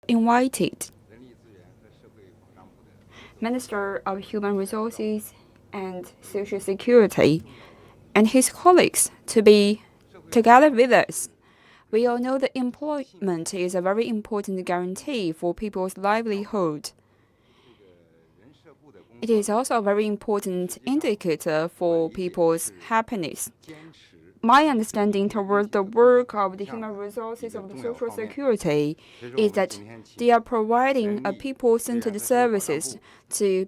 invited Minister of Human Resources and Social Security and his colleagues to be together with us. We all know that employment is a very important guarantee for people's livelihood. It is also a very important indicator for people's happiness. My understanding towards the work of the human resources of the Social Security is that they are providing people-centered services to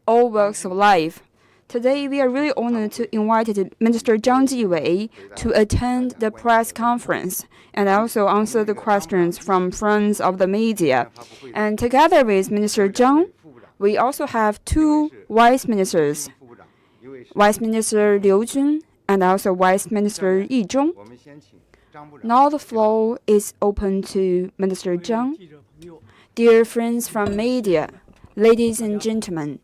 all walks of life. Today, we are really honored to invite Minister Zhang Jinan to attend the press conference and also answer the questions from friends of the media. And together with Minister Zhang, we also have two vice ministers, Vice Minister Liu Jun and also Vice Minister Yi Zhong. Now the floor is open to Minister Zhang. Dear friends from media, ladies and gentlemen,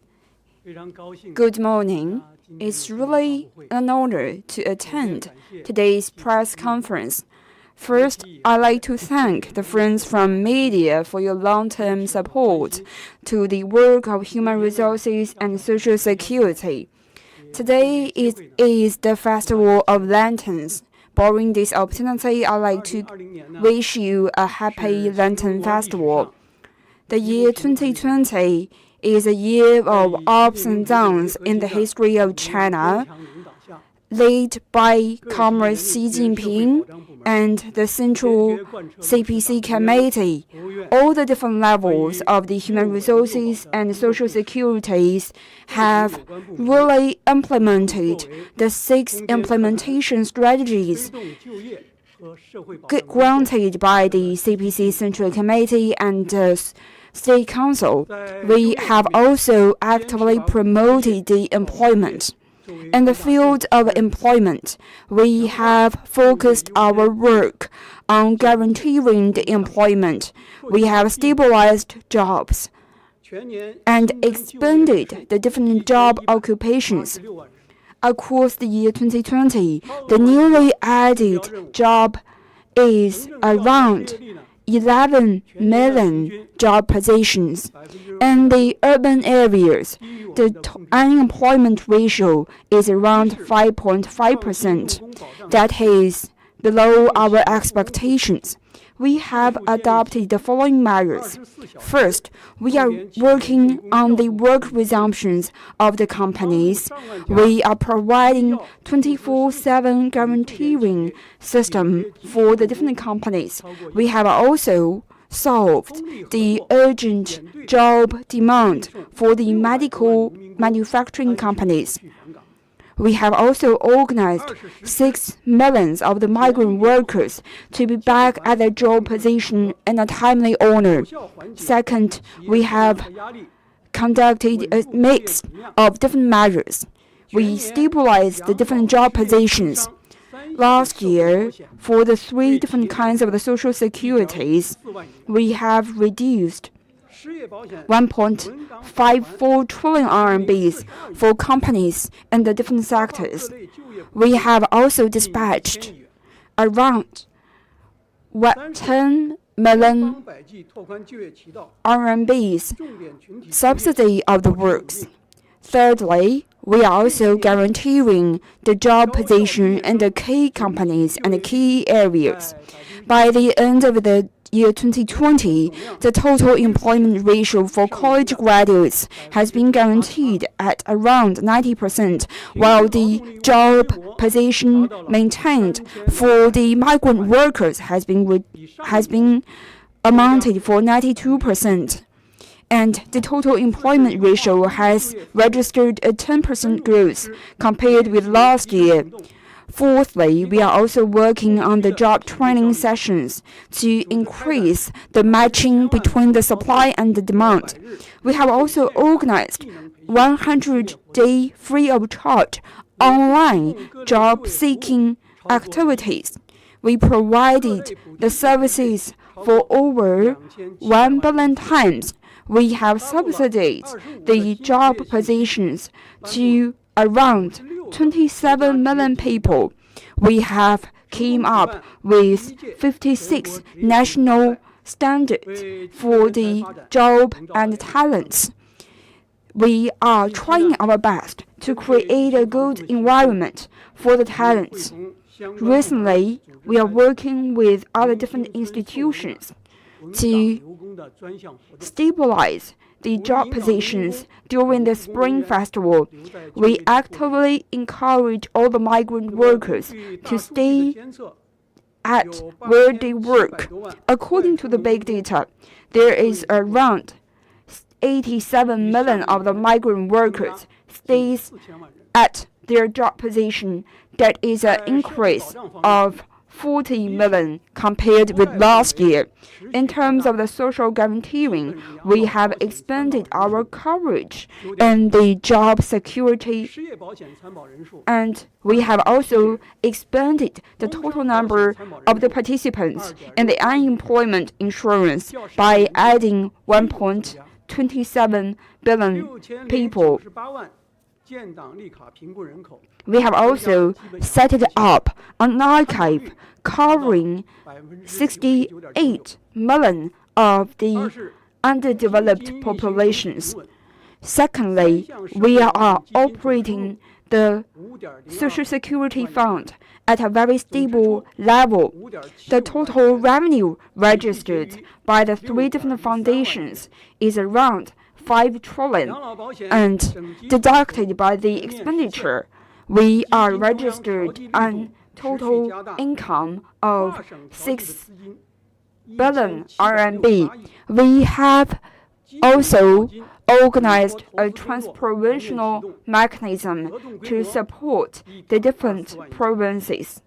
good morning. It's really an honor to attend today's press conference. First, I'd like to thank the friends from media for your long-term support to the work of human resources and social security. Today is the Festival of Lanterns. Borrowing this opportunity, I'd like to wish you a happy Lantern Festival. The year 2020 is a year of ups and downs in the history of China, led by Comrade Xi Jinping and the Central CPC Committee. All the different levels of the human resources and social securities have really implemented the 6 implementation strategies granted by the CPC Central Committee and the State Council. We have also actively promoted the employment. In the field of employment, we have focused our work on guaranteeing the employment. We have stabilized jobs and expanded the different job occupations. Across the year 2020, the newly added job is around 11 million job positions. In the urban areas, the unemployment ratio is around 5.5%. That is below our expectations. We have adopted the following measures. First, we are working on the work resumptions of the companies. We are providing 24/7 guaranteeing system for the different companies. We have also solved the urgent job demand for the medical manufacturing companies. We have also organized 6 million of the migrant workers to be back at their job position in a timely manner. Second, we have conducted a mix of different measures. We stabilized the different job positions. Last year, for the 3 different kinds of the social securities, we have reduced 1.54 trillion RMBs for companies in the different sectors. We have also dispatched around 10 million RMBs subsidy of the works. Thirdly, we are also guaranteeing the job position in the key companies and the key areas. By the end of the year 2020, the total employment ratio for college graduates has been guaranteed at around 90%, while the job position maintained for the migrant workers has been amounted for 92%. And the total employment ratio has registered a 10% growth compared with last year. Fourthly, we are also working on the job training sessions to increase the matching between the supply and the demand. We have also organized 100-day free of charge online job-seeking activities. We provided the services for over 1 billion times. We have subsidized the job positions to around 27 million people. We have came up with 56 national standards for the job and talents. We are trying our best to create a good environment for the talents. Recently, we are working with other different institutions to stabilize the job positions during the Spring Festival. We actively encourage all the migrant workers to stay at where they work. According to the big data, there is around 87 million of the migrant workers stays at their job position. That is an increase of 40 million compared with last year. In terms of the social guaranteeing, we have expanded our coverage in the job security, and we have also expanded the total number of the participants in the unemployment insurance by adding 1.27 billion people. We have also set up an archive covering 68 million of the underdeveloped populations. Secondly, we are operating the Social Security Fund at a very stable level. The total revenue registered by the three different foundations is around 5 trillion, and deducted by the expenditure, we are registered on total income of 6 billion RMB. We have also organized a transprovincial mechanism to support the different provinces.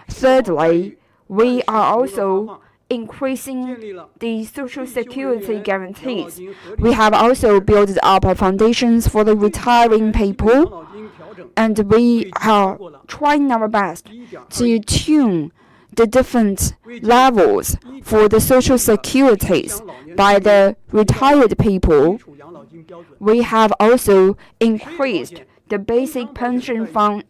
Thirdly, we are also increasing the social security guarantees. We have also built up foundations for the retiring people, and we are trying our best to tune the different levels for the social securities by the retired people. We have also increased the basic pension fund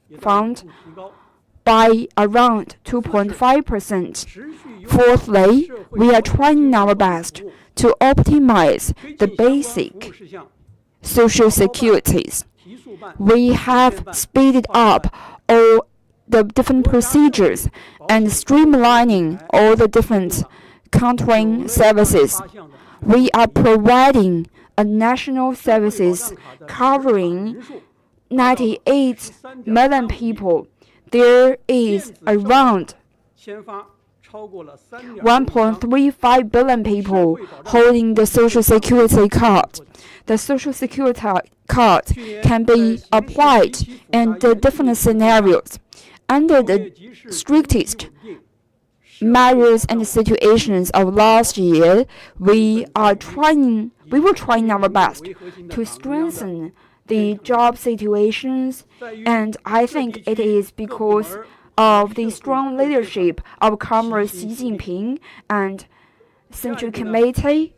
by around 2.5%. Fourthly, we are trying our best to optimize the basic social securities. We have speeded up all the different procedures and streamlining all the different countering services. We are providing a national services covering 98 million people. There is around 1.35 billion people holding the Social Security card. The Social Security card can be applied in the different scenarios. Under the strictest measures and situations of last year, we were trying our best to strengthen the job situations, and I think it is because of the strong leadership of Comrade Xi Jinping and Central Committee.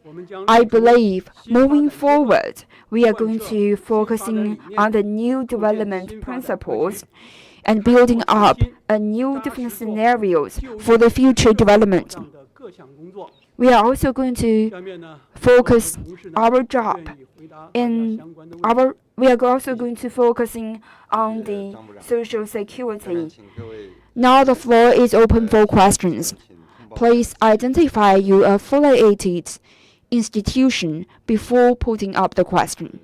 I believe moving forward, we are going to focusing on the new development principles and building up a new different scenarios for the future development. We are also going to focus our job we are also going to focusing on the social security. Now the floor is open for questions. Please identify your affiliated institution before putting up the question.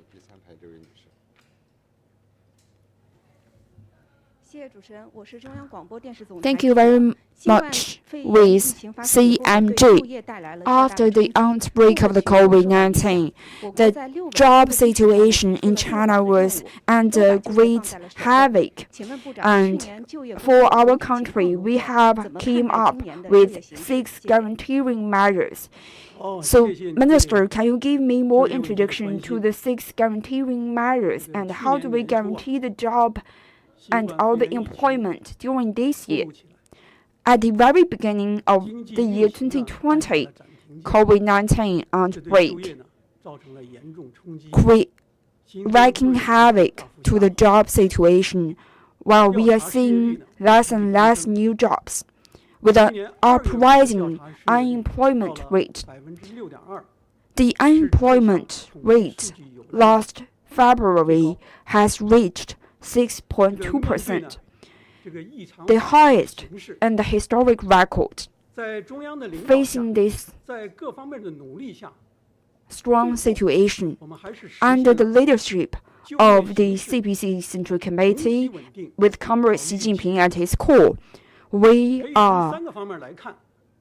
Thank you very much. With CMG, after the outbreak of the COVID-19, the job situation in China was under great havoc. And for our country, we have came up with 6 guaranteeing measures. So, Minister, can you give me more introduction to the 6 guaranteeing measures and how do we guarantee the job and all the employment during this year? At the very beginning of the year 2020, COVID-19 outbreak wreaking havoc to the job situation, while we are seeing less and less new jobs. with an uprising unemployment rate. The unemployment rate last February has reached 6.2%, the highest and the historic record. Facing this strong situation, under the leadership of the CPC Central Committee, with Comrade Xi Jinping at its core, we are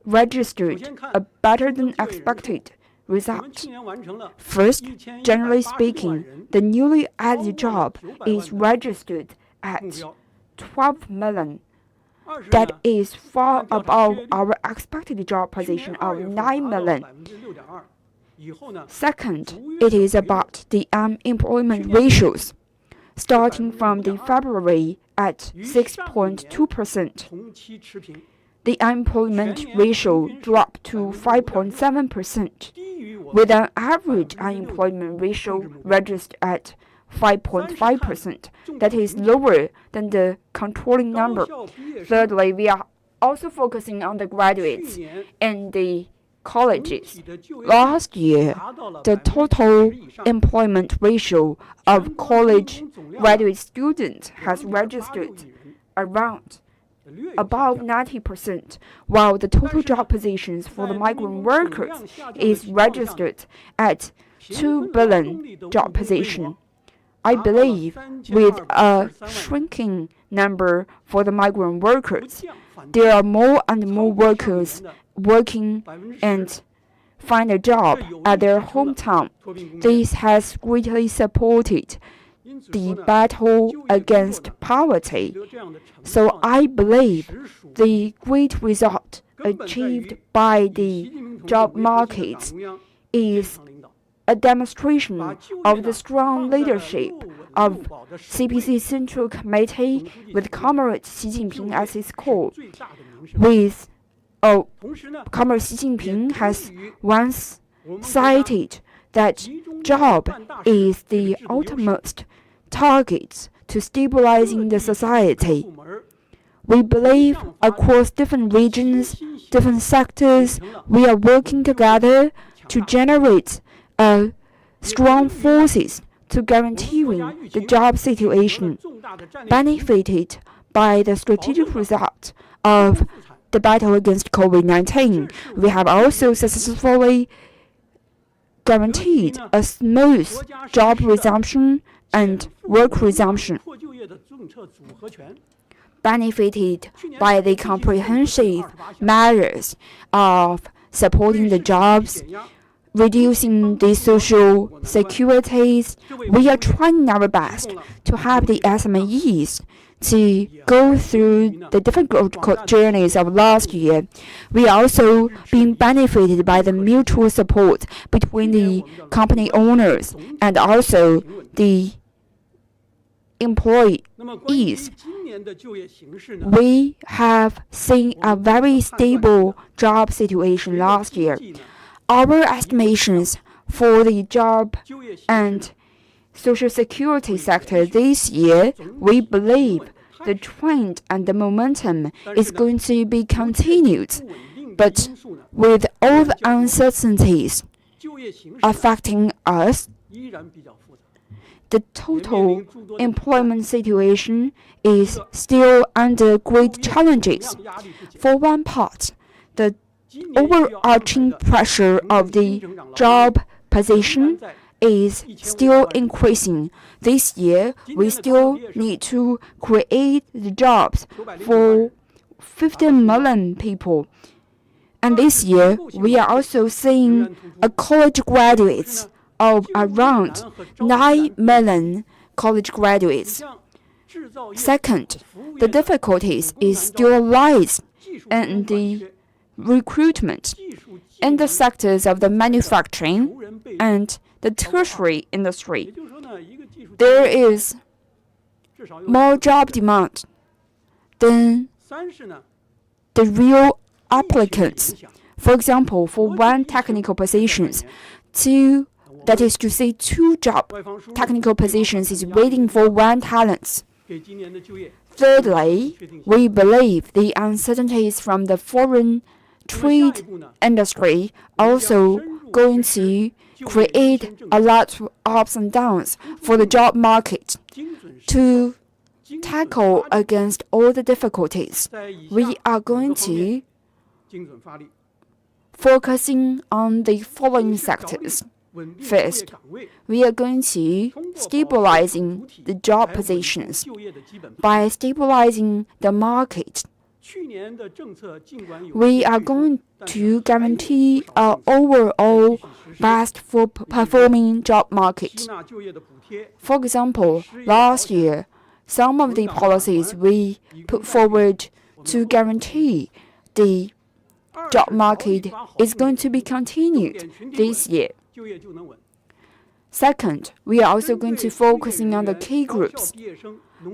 registered a better than expected result. First, generally speaking, the newly added job is registered at 12 million. That is far above our expected job position of 9 million. Second, it is about the unemployment ratios, starting from the February at 6.2%. The unemployment ratio dropped to 5.7%, with an average unemployment ratio registered at 5.5%. That is lower than the controlling number. Thirdly, we are also focusing on the graduates and the colleges. Last year, the total employment ratio of college graduate students has registered around above 90%, while the total job positions for the migrant workers is registered at 2 billion job positions. I believe with a shrinking number for the migrant workers, there are more and more workers working and find a job at their hometown. This has greatly supported the battle against poverty. So I believe the great result achieved by the job markets is a demonstration of the strong leadership of CPC Central Committee with Comrade Xi Jinping as its core. Comrade Xi Jinping has once cited that job is the ultimate target to stabilizing the society. We believe across different regions, different sectors, we are working together to generate strong forces to guaranteeing the job situation, benefited by the strategic result of the battle against COVID-19. We have also successfully guaranteed a smooth job resumption and work resumption, benefited by the comprehensive measures of supporting the jobs, reducing the social securities. We are trying our best to help the SMEs to go through the difficult journeys of last year. We are also being benefited by the mutual support between the company owners and also the employees. We have seen a very stable job situation last year. Our estimations for the job and social security sector this year, we believe the trend and the momentum is going to be continued. But with all the uncertainties affecting us, the total employment situation is still under great challenges. For one part, the overarching pressure of the job position is still increasing. This year, we still need to create the jobs for 15 million people. And this year, we are also seeing a college graduates of around 9 million college graduates. Second, the difficulties is still lies in the recruitment in the sectors of the manufacturing and the tertiary industry. There is more job demand than the real applicants. For example, for one technical positions, two job technical positions is waiting for one talent. Thirdly, we believe the uncertainties from the foreign trade industry also going to create a lot of ups and downs for the job market. To tackle against all the difficulties, we are going to focusing on the following sectors. First, we are going to stabilizing the job positions. By stabilizing the market, we are going to guarantee an overall best for performing job market. For example, last year, some of the policies we put forward to guarantee the job market is going to be continued this year. Second, we are also going to focusing on the key groups.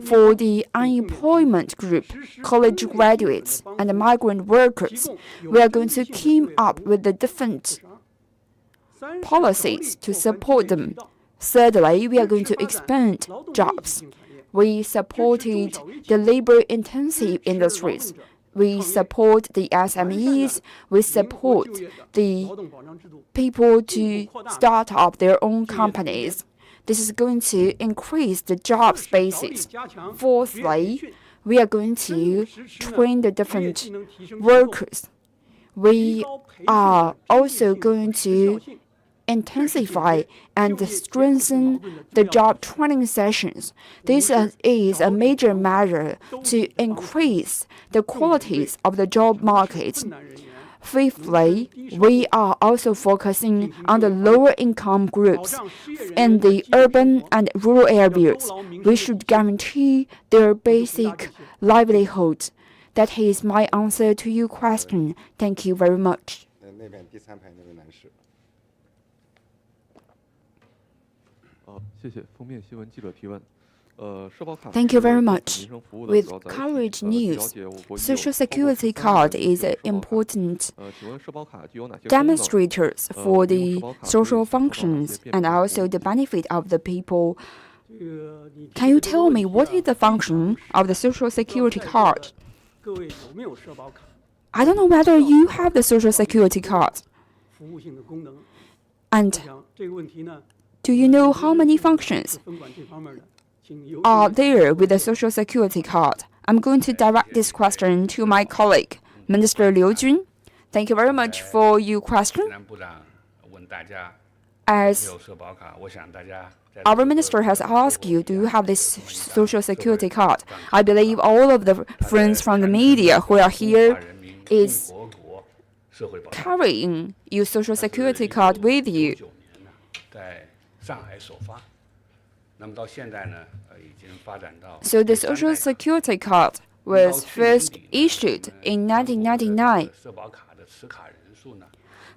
For the unemployment group, college graduates, and migrant workers, we are going to keep up with the different policies to support them. Thirdly, we are going to expand jobs. We supported the labor-intensive industries. We support the SMEs. We support the people to start up their own companies. This is going to increase the job spaces. Fourthly, we are going to train the different workers. We are also going to intensify and strengthen the job training sessions. This is a major measure to increase the qualities of the job market. Fifthly, we are also focusing on the lower income groups. In the urban and rural areas, we should guarantee their basic livelihood. That is my answer to your question. Thank you very much. Thank you very much. With coverage news, Social Security card is an important demonstrators for the social functions and also the benefit of the people. Can you tell me what is the function of the Social Security card? I don't know whether you have the Social Security card. And do you know how many functions are there with the Social Security card? I'm going to direct this question to my colleague, Minister Liu Jun. Thank you very much for your question. As our minister has asked you, do you have this Social Security card? I believe all of the friends from the media who are here is carrying your Social Security card with you. So the Social Security card was first issued in 1999.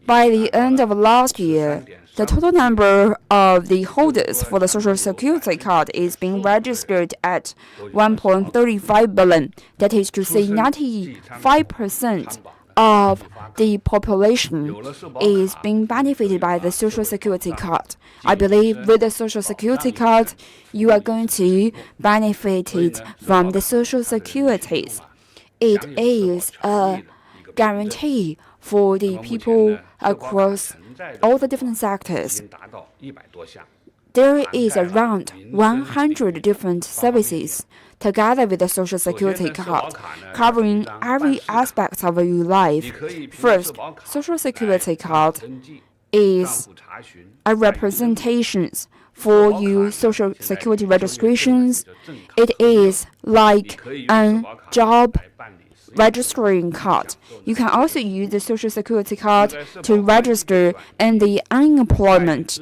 By the end of last year, the total number of the holders for the Social Security card is being registered at 1.35 billion. That is to say, 95% of the population is being benefited by the Social Security card. I believe with the Social Security card, you are going to benefit from the Social Securities. It is a guarantee for the people across all the different sectors. There is around 100 different services together with the Social Security card, covering every aspect of your life. First, Social Security card is a representation for your Social Security registrations. It is like a job registering card. You can also use the Social Security card to register in the unemployment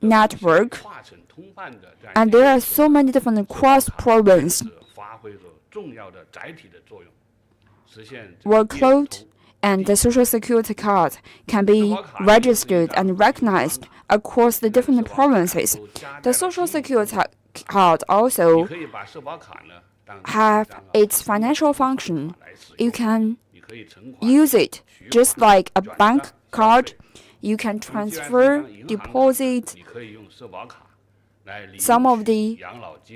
network. And there are so many different cross-province workload, and the Social Security card can be registered and recognized across the different provinces. The Social Security card also have its financial function. You can use it just like a bank card. You can transfer, deposit, some of the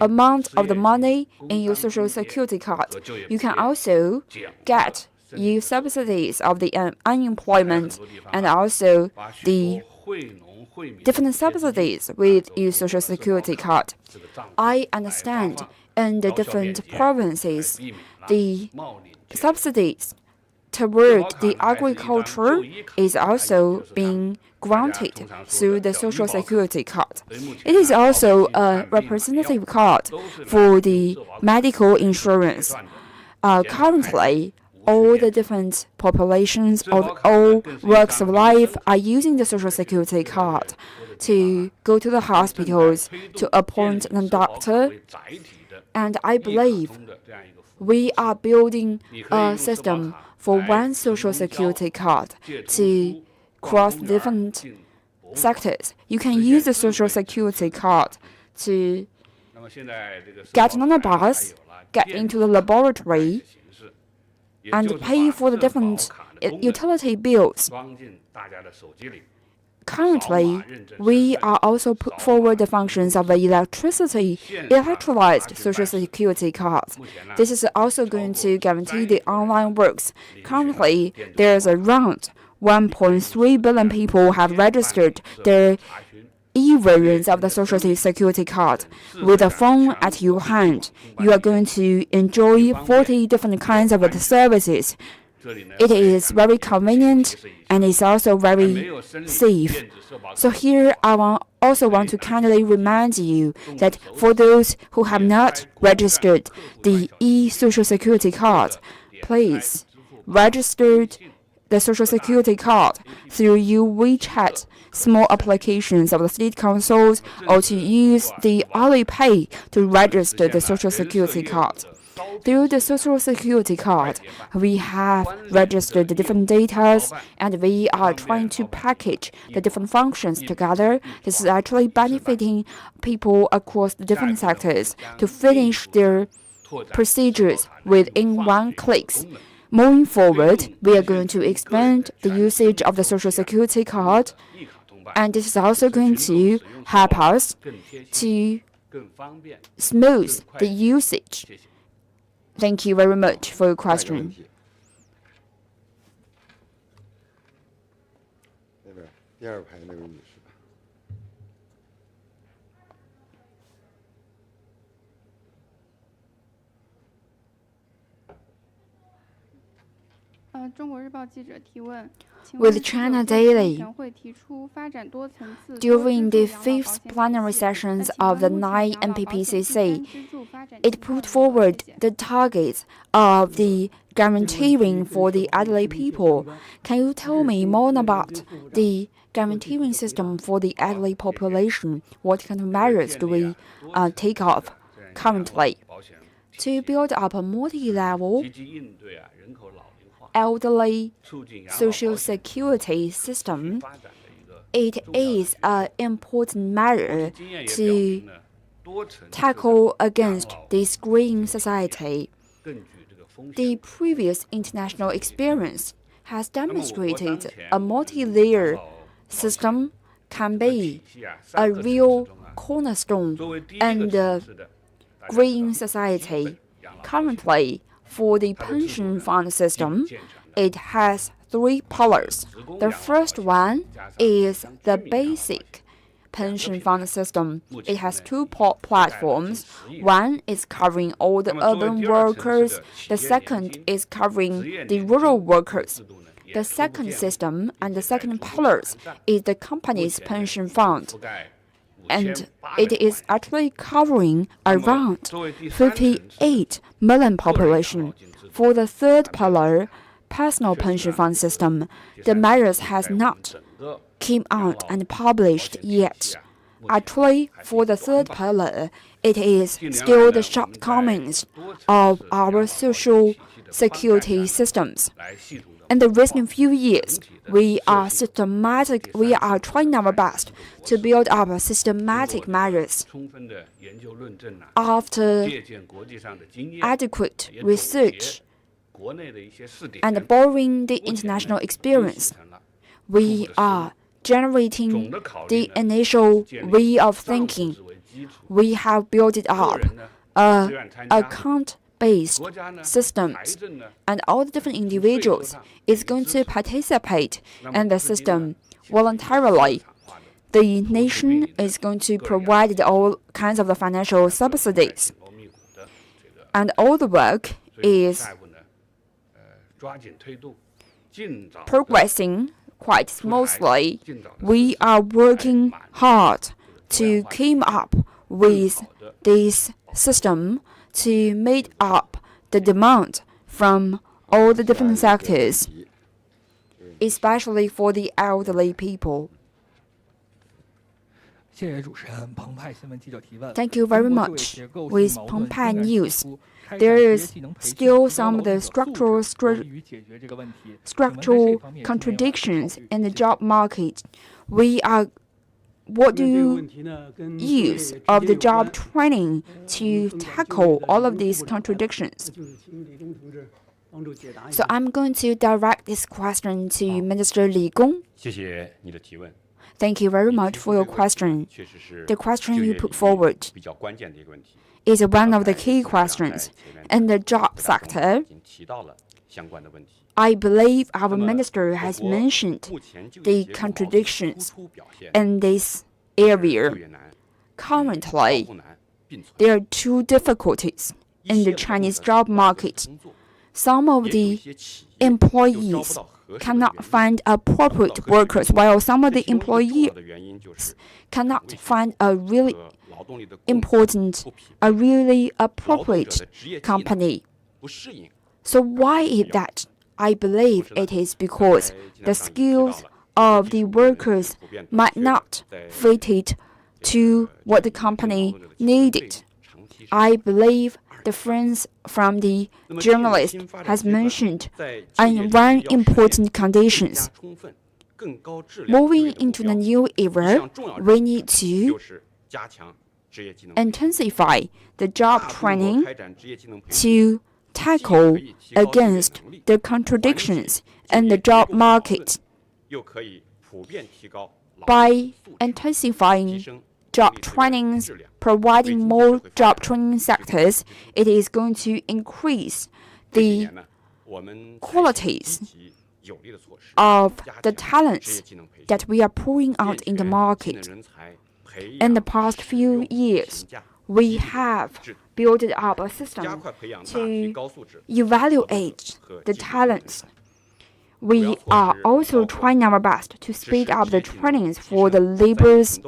amount of the money in your social security card. You can also get your subsidies of the unemployment and also the different subsidies with your social security card. I understand in the different provinces, the subsidies toward the agriculture is also being granted through the social security card. It is also a representative card for the medical insurance. Currently, all the different populations of all walks of life are using the social security card to go to the hospitals to appoint a doctor. And I believe we are building a system for one social security card to cross different sectors. You can use the social security card to get on a bus, get into the laboratory, and pay for the different utility bills. Currently, we are also put forward the functions of the electrolyzed social security card. This is also going to guarantee the online works. Currently, there is around 1.3 billion people have registered their e-versions of the social security card. With a phone at your hand, you are going to enjoy 40 different kinds of the services. It is very convenient and it's also very safe. So here I also want to kindly remind you that for those who have not registered the e-social security card, please register the social security card through your WeChat small applications of the state councils or to use the Alipay to register the social security card. Through the social security card, we have registered the different data and we are trying to package the different functions together. This is actually benefiting people across the different sectors to finish their procedures within one click. Moving forward, we are going to expand the usage of the social security card, and this is also going to help us to smooth the usage. Thank you very much for your question. With China Daily, during the fifth plenary sessions of the 9 NPPCC, it put forward the targets of the guaranteeing for the elderly people. Can you tell me more about the guaranteeing system for the elderly population? What kind of measures do we take up currently to build up a multi-level elderly social security system? It is an important measure to tackle against this greying society. The previous international experience has demonstrated a multi-layer system can be a real cornerstone in the greying society. Currently, for the pension fund system, it has 3 pillars. The first one is the basic pension fund system. It has 2 platforms. One is covering all the urban workers. The second is covering the rural workers. The second system and the second pillars is the company's pension fund. And it is actually covering around 58 million population. For the third pillar, personal pension fund system, the measures has not came out and published yet. Actually, for the third pillar, it is still the shortcomings of our social security systems. In the recent few years, we are trying our best to build up systematic measures. After adequate research and borrowing the international experience, we are generating the initial way of thinking we have built up account-based systems, and all the different individuals is going to participate in the system voluntarily. The nation is going to provide all kinds of the financial subsidies, and all the work is progressing quite smoothly. We are working hard to come up with this system to meet up the demand from all the different sectors, especially for the elderly people. Thank you very much. With Pengpai News, there is still some of the structural contradictions in the job market. What do you use of the job training to tackle all of these contradictions? So I'm going to direct this question to Minister Li Gong. Thank you very much for your question. The question you put forward is one of the key questions in the job sector. I believe our minister has mentioned the contradictions in this area. Currently, there are two difficulties in the Chinese job market. Some of the employees cannot find appropriate workers, while some of the employees cannot find a really appropriate company. So why is that? I believe it is because the skills of the workers might not fit it to what the company needed. I believe the friends from the journalist has mentioned one important conditions. Moving into the new era, we need to intensify the job training to tackle against the contradictions in the job market. By intensifying job trainings, providing more job training sectors, it is going to increase the qualities of the talents that we are pouring out in the market. In the past few years, we have built up a system to evaluate the talents. We are also trying our best to speed up the trainings for the laborers.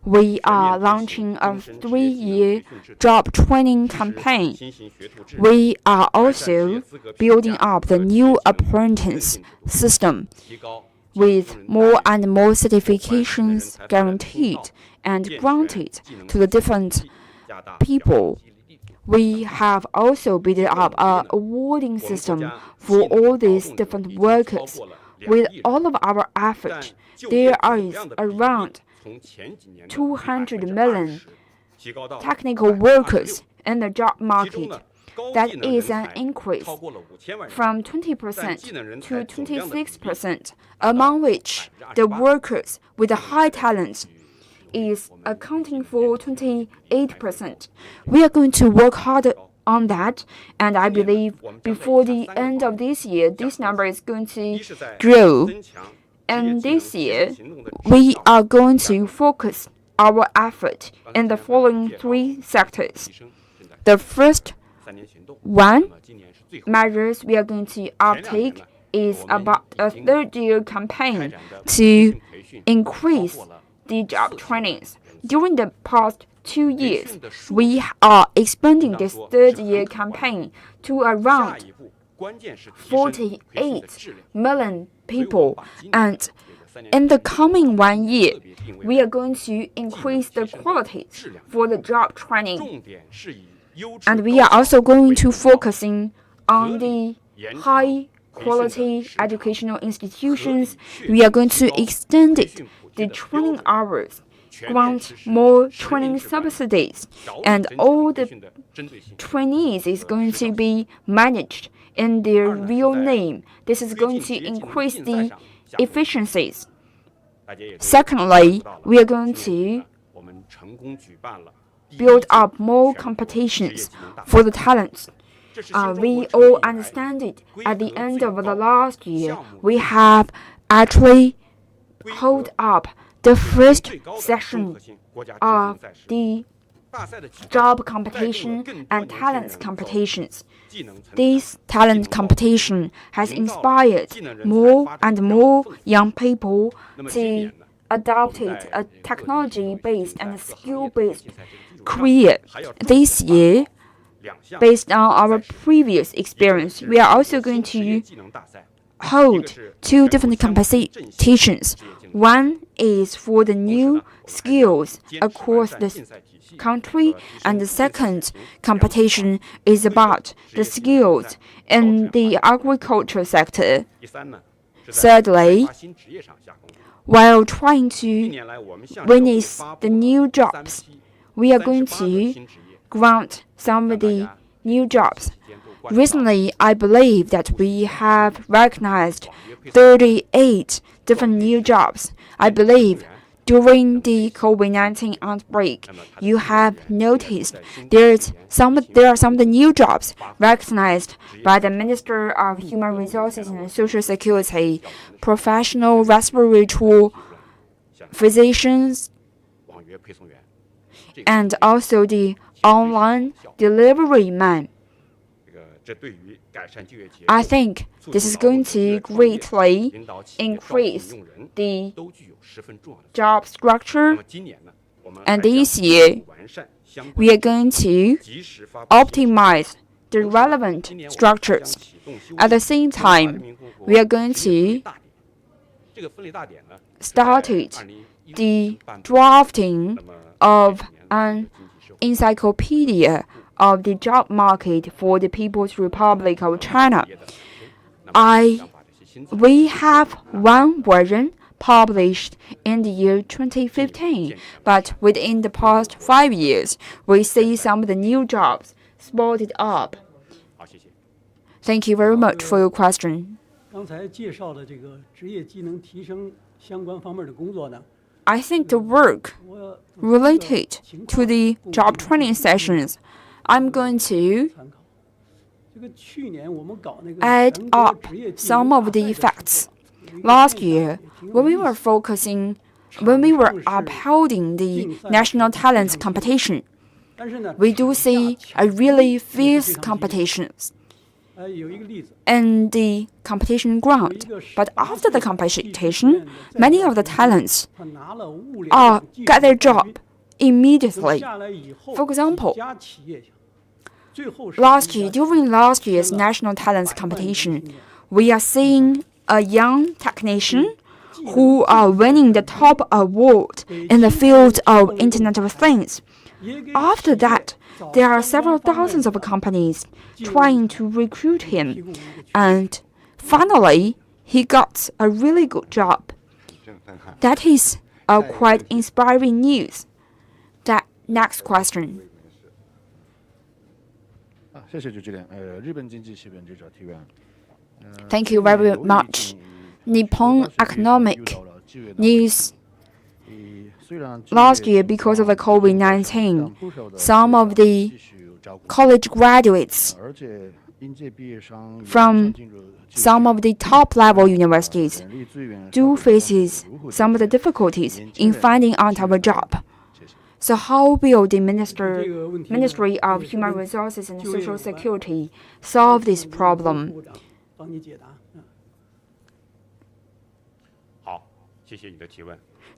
We are launching a 3-year job training campaign. We are also building up the new apprentice system with more and more certifications guaranteed and granted to the different people. We have also built up an awarding system for all these different workers. With all of our effort, there is around 200 million technical workers in the job market. That is an increase from 20% to 26%, among which the workers with high talents is accounting for 28%. We are going to work harder on that, and I believe before the end of this year, this number is going to grow. And this year, we are going to focus our effort in the following 3 sectors. The first one measures we are going to uptake is about a 3rd-year campaign to increase the job trainings. During the past 2 years, we are expanding this 3rd-year campaign to around 48 million people, and in the coming 1 year, we are going to increase the quality for the job training, and we are also going to focusing on the high quality educational institutions. We are going to extend the training hours, grant more training subsidies, and all the trainees is going to be managed in their real name. This is going to increase the efficiencies. Secondly, we are going to build up more competitions for the talents. We all understand it. At the end of the last year, we have actually hold up the first session of the job competition and talents competitions. This talent competition has inspired more and more young people to adopt a technology-based and skill-based career. This year, based on our previous experience, we are also going to hold two different competitions. One is for the new skills across the country, and the second competition is about the skills in the agriculture sector. Thirdly, while trying to witness the new jobs, we are going to grant some of the new jobs. Recently, I believe that we have recognized 38 different new jobs. I believe during the COVID-19 outbreak, you have noticed there are some of the new jobs recognized by the Minister of Human Resources and Social Security, professional respiratory physicians, and also the online delivery man. I think this is going to greatly increase the job structure, and this year we are going to optimize the relevant structures. At the same time, we are going to start the drafting of an encyclopedia of the job market for the People's Republic of China. We have one version published in the year 2015, but within the past 5 years, we see some of the new jobs spotted up. Thank you very much for your question. I think the work related to the job training sessions, I'm going to add up some of the facts. Last year, when we were upholding the national talents competition, we do see a really fierce competitions in the competition ground. But after the competition, many of the talents get their job immediately. For example, during last year's national talents competition, we are seeing a young technician who are winning the top award in the field of Internet of Things. After that, there are several thousands of companies trying to recruit him, and finally, he got a really good job. That is quite inspiring news. That next question. Thank you very much. Nippon Economic News. Last year, because of the COVID-19, some of the college graduates from some of the top-level universities do face some of the difficulties in finding out a job. So how will the Ministry of Human Resources and Social Security solve this problem?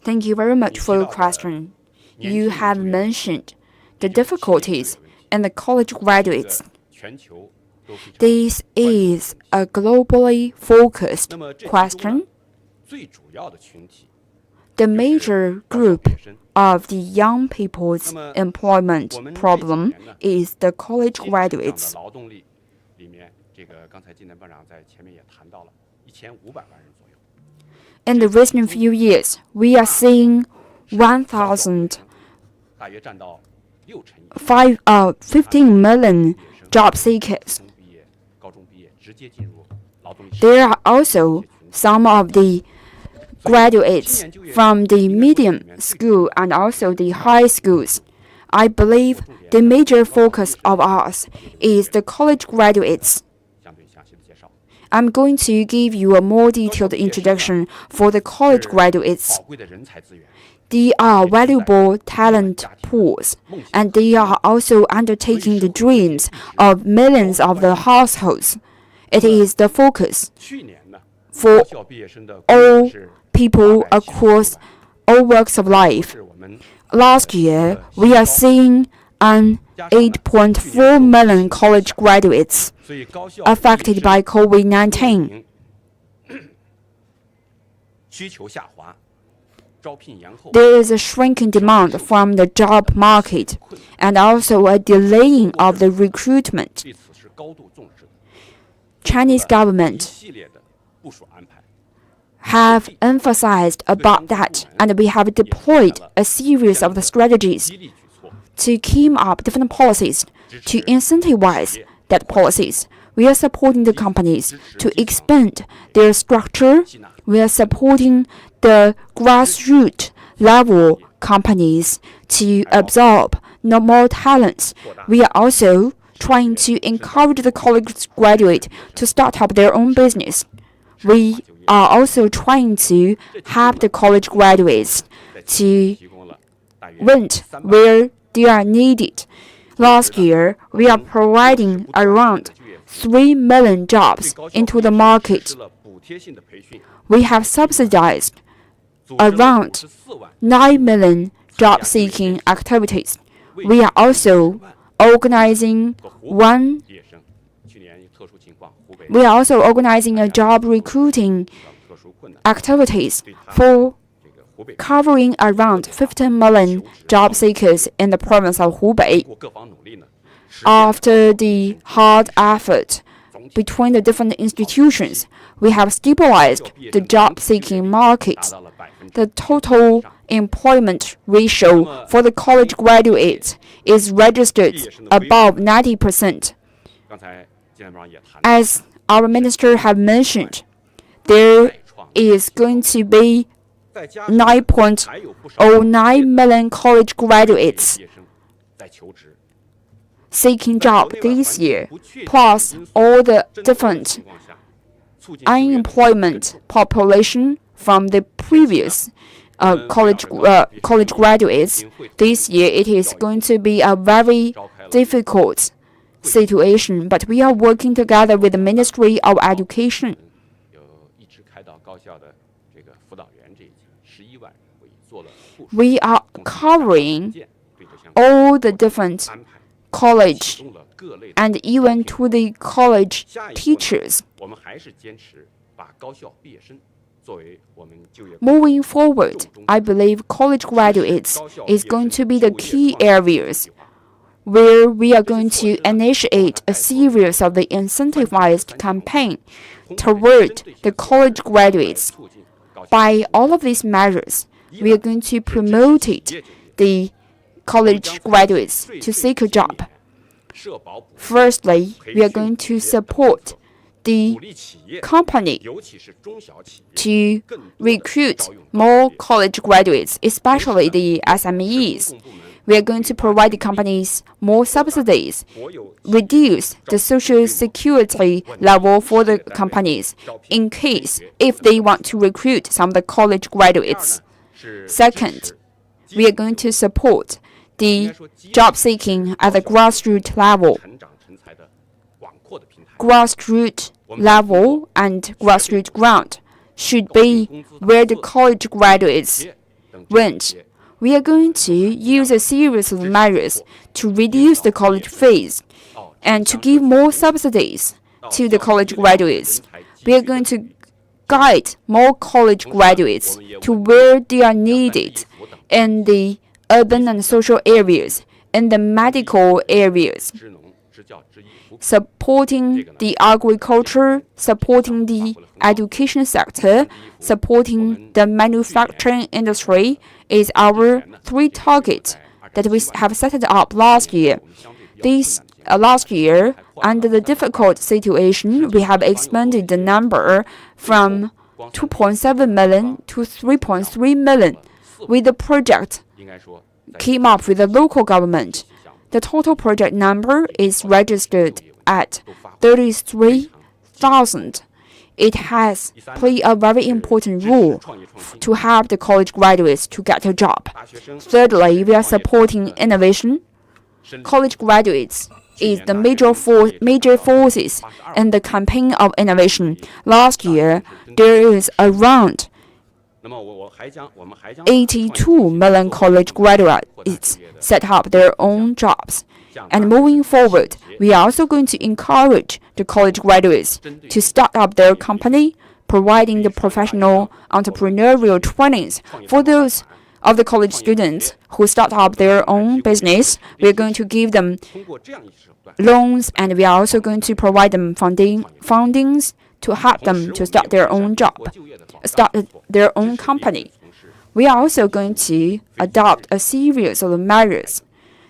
Thank you very much for your question. You have mentioned the difficulties in the college graduates. This is a globally focused question. The major group of the young people's employment problem is the college graduates. In the recent few years, we are seeing 15 million job seekers. There are also some of the graduates from the medium school and also the high schools. I believe the major focus of ours is the college graduates. I'm going to give you a more detailed introduction for the college graduates. They are valuable talent pools, and they are also undertaking the dreams of millions of the households. It is the focus for all people across all walks of life. Last year, we are seeing an 8.4 million college graduates affected by COVID-19. There is a shrinking demand from the job market and also a delaying of the recruitment. Chinese government have emphasized about that, and we have deployed a series of the strategies to keep up different policies to incentivize that policies. We are supporting the companies to expand their structure. We are supporting the grassroots level companies to absorb no more talents. We are also trying to encourage the college graduate to start up their own business. We are also trying to help the college graduates to rent where they are needed. Last year, we are providing around 3 million jobs into the market. We have subsidized around 9 million job-seeking activities. We are also organizing a job recruiting activities for covering around 15 million job seekers in the province of Hubei. After the hard effort between the different institutions, we have stabilized the job-seeking market. The total employment ratio for the college graduates is registered above 90%. As our minister have mentioned, there is going to be 9.09 million college graduates seeking job this year, plus all the different unemployment population from the previous college graduates. This year, it is going to be a very difficult situation, but we are working together with the Ministry of Education. We are covering all the different college and even to the college teachers. Moving forward, I believe college graduates is going to be the key areas where we are going to initiate a series of the incentivized campaign toward the college graduates. By all of these measures, we are going to promote the college graduates to seek a job. Firstly, we are going to support the company to recruit more college graduates, especially the SMEs. We are going to provide the companies more subsidies, reduce the social security level for the companies in case if they want to recruit some of the college graduates. Second, we are going to support the job seeking at the grassroots level. Grassroots level and grassroots ground should be where the college graduates went. We are going to use a series of measures to reduce the college fees and to give more subsidies to the college graduates. We are going to guide more college graduates to where they are needed in the urban and social areas, in the medical areas, supporting the agriculture, supporting the education sector, supporting the manufacturing industry is our three targets that we have set it up last year. Last year, under the difficult situation, we have expanded the number from 2.7 million to 3.3 million. With the project came up with the local government. The total project number is registered at 33,000. It has played a very important role to help the college graduates to get a job. Thirdly, we are supporting innovation. College graduates is the major forces in the campaign of innovation. Last year, there is around 82 million college graduates set up their own jobs. And moving forward, we are also going to encourage the college graduates to start up their company, providing the professional entrepreneurial trainings for those of the college students who start up their own business. We are going to give them loans, and we are also going to provide them fundings to help them to start their own job, start their own company. We are also going to adopt a series of measures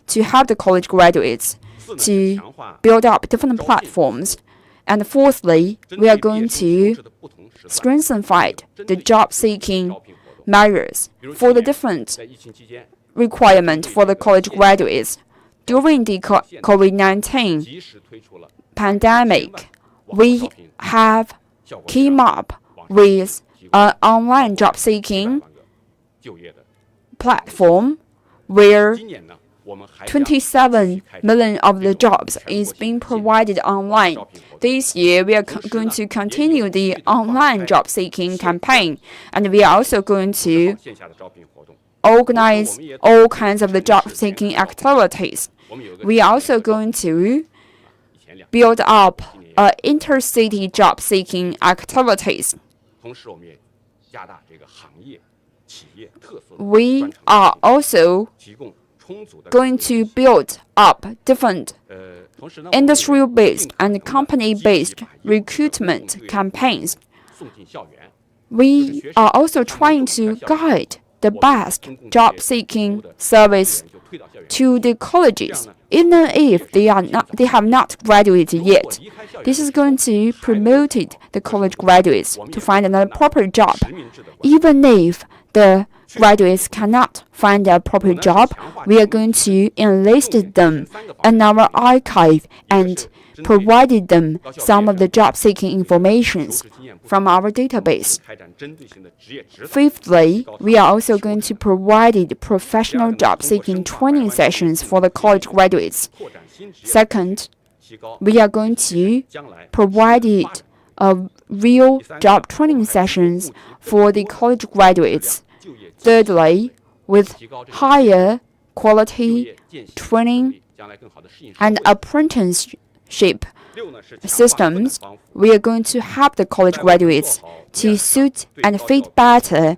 to help the college graduates to build up different platforms. And fourthly, we are going to strengthen the job-seeking measures for the different requirement for the college graduates. During the COVID-19 pandemic, we have came up with an online job-seeking platform where 27 million of the jobs is being provided online. This year, we are going to continue the online job-seeking campaign, and we are also going to organize all kinds of the job-seeking activities. We are also going to build up intercity job-seeking activities. We are also going to build up different industry-based and company-based recruitment campaigns. We are also trying to guide the best job-seeking service to the colleges, even if they have not graduated yet. This is going to promote the college graduates to find an appropriate job. Even if the graduates cannot find a proper job, we are going to enlist them in our archive and provided them some of the job-seeking informations from our database. Fifthly, we are also going to provide professional job-seeking training sessions for the college graduates. Second, we are going to provide real job training sessions for the college graduates. Thirdly, with higher quality training and apprenticeship systems, we are going to help the college graduates to suit and fit better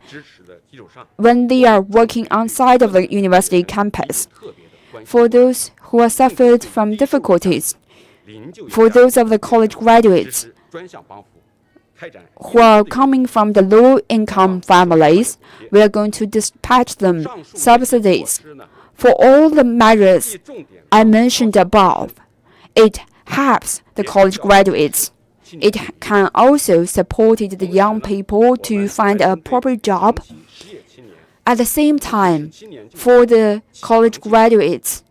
when they are working outside of the university campus. For those who have suffered from difficulties, for those of the college graduates who are coming from the low-income families, we are going to dispatch them subsidies. For all the measures I mentioned above, it helps the college graduates. It can also support the young people to find a proper job. At the same time, for the college graduates,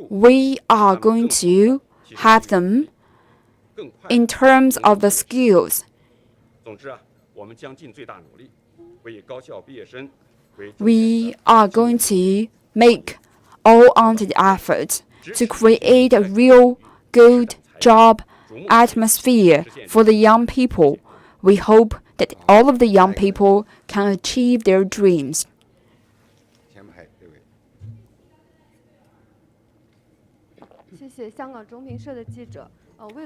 we are going to have them in terms of the skills. We are going to make all-out efforts to create a real good job atmosphere for the young people. We hope that all of the young people can achieve their dreams.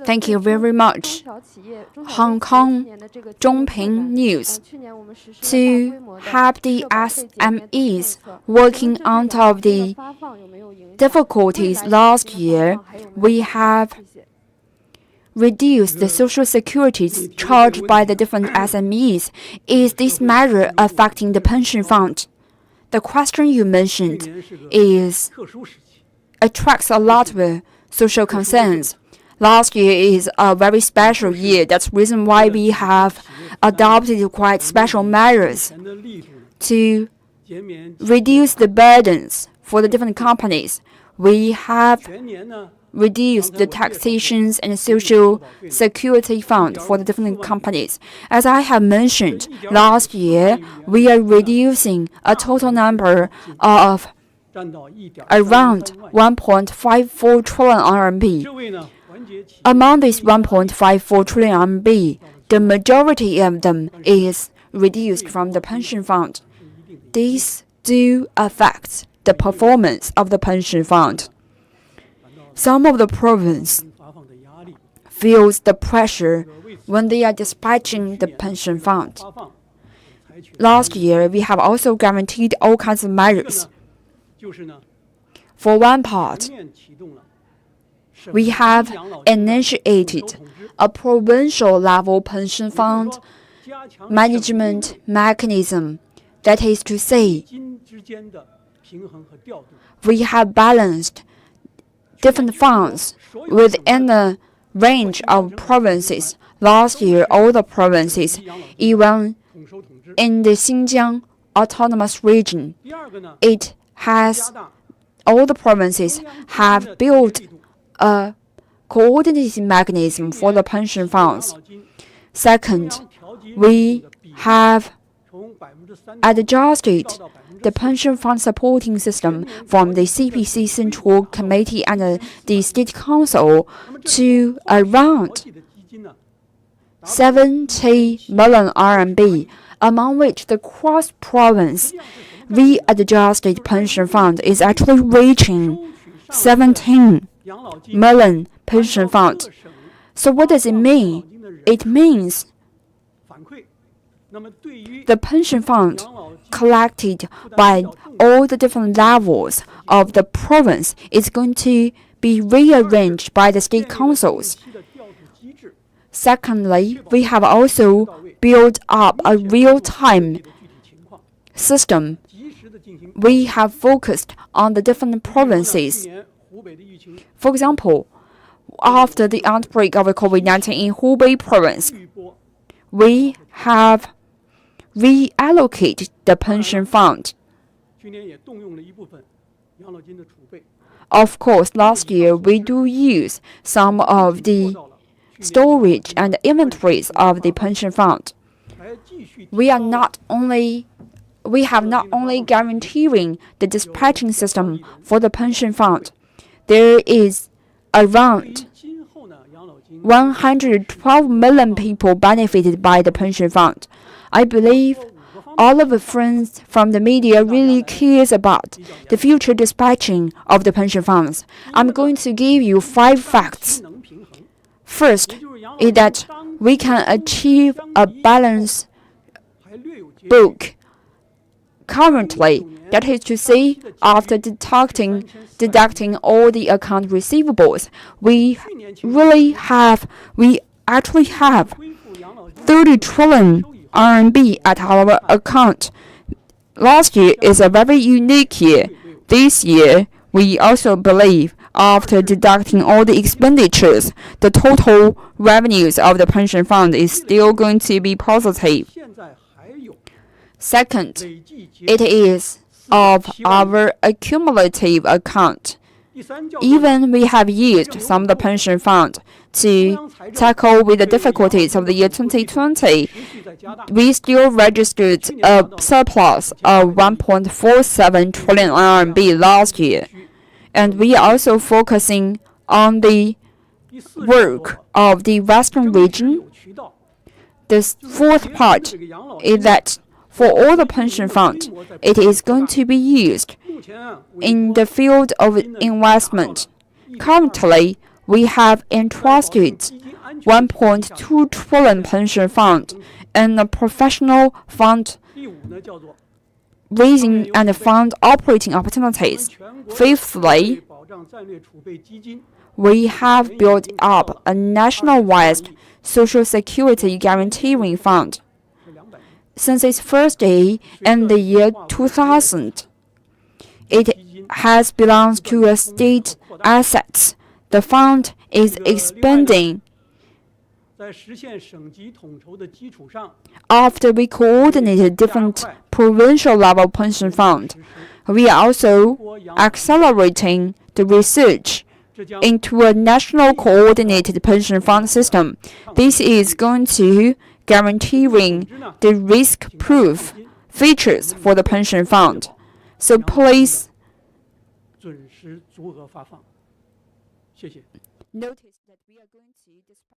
Thank you very much, Hong Kong Zhongping News. To help the SMEs working out of the difficulties last year, we have reduced the social security charged by the different SMEs. Is this measure affecting the pension fund? The question you mentioned attracts a lot of social concerns. Last year is a very special year. That's the reason why we have adopted quite special measures to reduced the burdens for the different companies. We have reduced the taxations and social security fund for the different companies. As I have mentioned, last year, we are reducing a total number of around 1.54 trillion RMB. Among this 1.54 trillion RMB, the majority of them is reduced from the pension fund. These do affect the performance of the pension fund. Some of the province feels the pressure when they are dispatching the pension fund. Last year, we have also guaranteed all kinds of measures. For one part, we have initiated a provincial level pension fund management mechanism. That is to say, we have balanced different funds within a range of provinces. Last year, all the provinces, even in the Xinjiang autonomous region, all the provinces have built a coordinating mechanism for the pension funds. Second, we have adjusted the pension fund supporting system from the CPC Central Committee and the State Council to around 70 million RMB, among which the cross-province readjusted pension fund is actually reaching 17 million pension fund. So what does it mean? It means the pension fund collected by all the different levels of the province is going to be rearranged by the state councils. Secondly, we have also built up a real-time system. We have focused on the different provinces. For example, after the outbreak of COVID-19 in Hubei province, we have reallocated the pension fund. Of course, last year we do use some of the storage and inventories of the pension fund. We have not only guaranteeing the dispatching system for the pension fund. There is around 112 million people benefited by the pension fund. I believe all of the friends from the media really cares about the future dispatching of the pension funds. I'm going to give you 5 facts. First is that we can achieve a balance book. Currently, that is to say, after deducting all the account receivables, we actually have 30 trillion RMB at our account. Last year is a very unique year. This year, we also believe after deducting all the expenditures, the total revenues of the pension fund is still going to be positive. Second, it is of our accumulative account. Even we have used some of the pension fund to tackle with the difficulties of the year 2020, we still registered a surplus of 1.47 trillion RMB last year. And we are also focusing on the work of the Western region. The fourth part is that for all the pension fund, it is going to be used in the field of investment. Currently, we have entrusted 1.2 trillion pension fund and a professional fund raising and fund operating opportunities. Fifthly, we have built up a nationwide social security guaranteeing fund. Since its first day in the year 2000, it has belonged to a state assets. The fund is expanding. After we coordinated different provincial level pension fund. We are also accelerating the research into a national coordinated pension fund system. This is going to guaranteeing the risk-proof features for the pension fund. So please notice that we are going to display